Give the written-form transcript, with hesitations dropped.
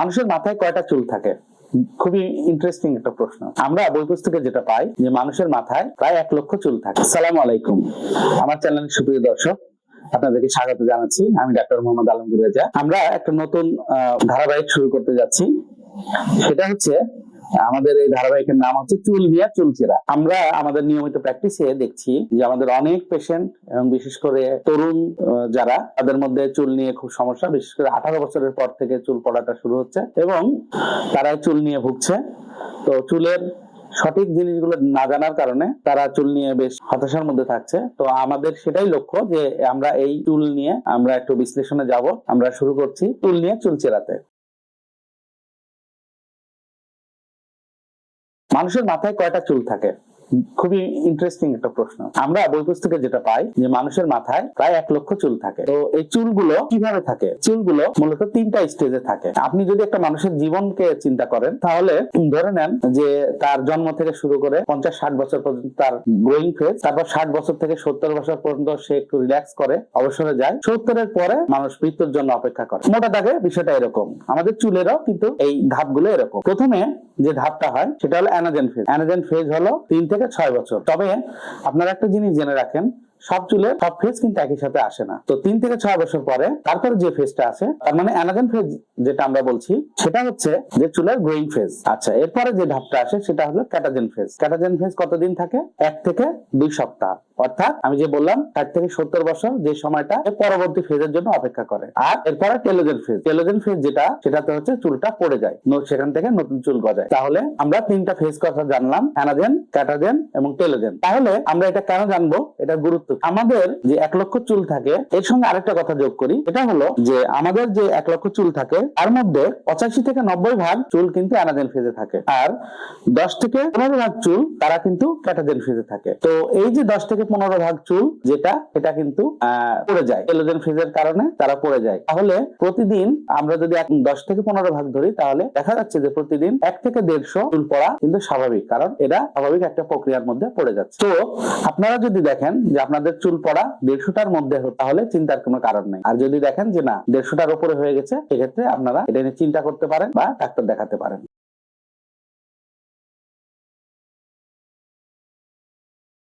মানুষের মাথায় কয়টা চুল থাকে? খুবই ইন্টারেস্টিং একটা প্রশ্ন। আমরা বই পুস্তকে যেটা পাই যে মানুষের মাথায় প্রায় 1 লক্ষ চুল থাকে। আসসালামু আলাইকুম, আমার চ্যানেলের সুপ্রিয় দর্শক, আপনাদেরকে স্বাগত জানাচ্ছি। আমি ডাক্তার মোহাম্মদ আলমগীর রেজা। আমরা একটা নতুন ধারাবাহিক শুরু করতে যাচ্ছি। সেটা হচ্ছে, আমাদের এই ধারাবাহিকের নাম হচ্ছে চুল নিয়ে চুলচেরা। আমরা আমাদের নিয়মিত প্র্যাকটিসে দেখছি যে আমাদের অনেক পেশেন্ট এবং বিশেষ করে তরুণ যারা, তাদের মধ্যে চুল নিয়ে খুব সমস্যা। বিশেষ করে 18 বছরের পর থেকে চুল পড়াটা শুরু হচ্ছে এবং তারাই চুল নিয়ে ভুগছে। তো চুলের সঠিক জিনিসগুলো না জানার কারণে তারা চুল নিয়ে বেশ হতাশার মধ্যে থাকছে। তো আমাদের সেটাই লক্ষ্য যে আমরা এই চুল নিয়ে আমরা একটু বিশ্লেষণে যাব। আমরা শুরু করছি চুল নিয়ে চুলচেরাতে। মানুষের মাথায় কয়টা চুল থাকে? খুবই ইন্টারেস্টিং একটা প্রশ্ন। আমরা বই পুস্তকে যেটা পাই যে মানুষের মাথায় প্রায় 1 লক্ষ চুল থাকে। তো এই চুলগুলো কিভাবে থাকে? চুলগুলো মূলত 3টা স্টেজে থাকে। আপনি যদি একটা মানুষের জীবনকে চিন্তা করেন, তাহলে ধরে নেন যে তার জন্ম থেকে শুরু করে 50-60 বছর পর্যন্ত তার গ্রোয়িং ফেজ, তারপর 60 বছর থেকে 70 বছর পর্যন্ত সে একটু রিল্যাক্স করে অবসরে যায়, 70-এর পরে মানুষ মৃত্যুর জন্য অপেক্ষা করে। মোটা দাগে বিষয়টা এরকম। আমাদের চুলেরও কিন্তু এই ধাপগুলো এরকম। প্রথমে যে ধাপটা হয় সেটা হলো অ্যানাজেন ফেজ। অ্যানাজেন ফেজ হলো 3 থেকে 6 বছর। তবে আপনারা একটা জিনিস জেনে রাখেন, সব চুলের সব ফেজ কিন্তু একই সাথে আসে না। তো 3 থেকে 6 বছর পরে তারপরে যে ফেজটা আসে, তার মানে অ্যানাজেন ফেজ যেটা আমরা বলছি, সেটা হচ্ছে যে চুলের গ্রোয়িং ফেজ। আচ্ছা, এরপরে যে ধাপটা আসে সেটা হলো ক্যাটাজেন ফেজ। ক্যাটাজেন ফেজ কতদিন থাকে? 1 থেকে 2 সপ্তাহ। অর্থাৎ আমি যে বললাম 60 থেকে 70 বছর, যে সময়টা পরবর্তী ফেজের জন্য অপেক্ষা করে। আর এরপরে টেলোজেন ফেজ। টেলোজেন ফেজ যেটা, সেটাতে হচ্ছে চুলটা পড়ে যায়, সেখান থেকে নতুন চুল গজায়। তাহলে আমরা 3টা ফেজ কথা জানলাম, অ্যানাজেন, ক্যাটাজেন এবং টেলোজেন। তাহলে আমরা এটা কেন জানবো? এটা গুরুত্ব। আমাদের যে 1 লক্ষ চুল থাকে, এর সঙ্গে আরেকটা কথা যোগ করি। এটা হলো যে আমাদের যে 1 লক্ষ চুল থাকে, তার মধ্যে 85 থেকে 90 ভাগ চুল কিন্তু অ্যানাজেন ফেজে থাকে, আর 10 থেকে 15 ভাগ চুল তারা কিন্তু ক্যাটাজেন ফেজে থাকে। তো এই যে 10 থেকে 15 ভাগ চুল যেটা, এটা কিন্তু পড়ে যায় টেলোজেন ফেজের কারণে, তারা পড়ে যায়। তাহলে প্রতিদিন আমরা যদি 10 থেকে 15 ভাগ ধরি, তাহলে দেখা যাচ্ছে যে প্রতিদিন 1 থেকে 150 চুল পড়া কিন্তু স্বাভাবিক, কারণ এটা স্বাভাবিক একটা প্রক্রিয়ার মধ্যে পড়ে যাচ্ছে। তো আপনারা যদি দেখেন যে আপনাদের চুল পড়া 150টার মধ্যে, তাহলে চিন্তার কোনো কারণ নেই। আর যদি দেখেন যে না, 150টার উপরে হয়ে গেছে, সেক্ষেত্রে আপনারা এটা নিয়ে চিন্তা করতে পারেন বা ডাক্তার দেখাতে পারেন।